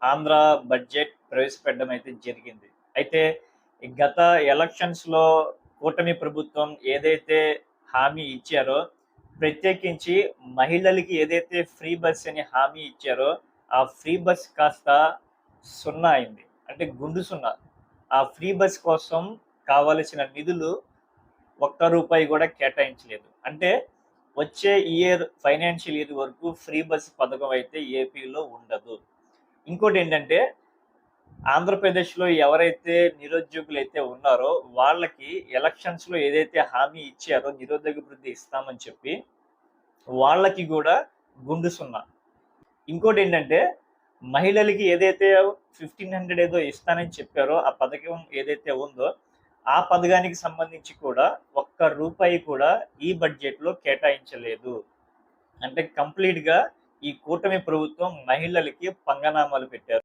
Andhra budget ప్రవేశపెట్టడం అయితే జరిగింది. అయితే ఈ గత ఎలక్షన్స్‌లో కూటమి ప్రభుత్వం ఏదైతే హామీ ఇచ్చారో, ప్రత్యేకించి మహిళలకి ఏదైతే ఫ్రీ బస్ అని హామీ ఇచ్చారో, ఆ ఫ్రీ బస్ కాస్త సున్నా అయింది. అంటే గుండు సున్నా. ఆ ఫ్రీ బస్ కోసం కావలసిన నిధులు ఒక్క రూపాయి గూడా కేటాయించలేదు. అంటే వచ్చే ఫైనాన్షియల్ ఇయర్ వరకు ఫ్రీ బస్ పథకం అయితే ఏపీలో ఉండదు. ఇంకోటేంటంటే ఆంధ్రప్రదేశ్‌లో ఎవరైతే నిరుద్యోగులైతే ఉన్నారో వాళ్ళకి ఎలక్షన్స్‌లో ఏదైతే హామీ ఇచ్చారో నిరుద్యోగ భృతి ఇస్తామని చెప్పి, వాళ్ళకి గూడా గుండు సున్నా. ఇంకోటేంటంటే మహిళలకి ఏదైతే 1500 ఏదో ఇస్తానని చెప్పారో ఆ పథకం ఏదైతే ఉందో, ఆ పథకానికి సంబంధించి కూడా ఒక్క రూపాయి కూడా ఈ బడ్జెట్‌లో కేటాయించలేదు. అంటే కంప్లీట్‌గా ఈ కూటమి ప్రభుత్వం మహిళలకి పంగనామాలు పెట్టారు.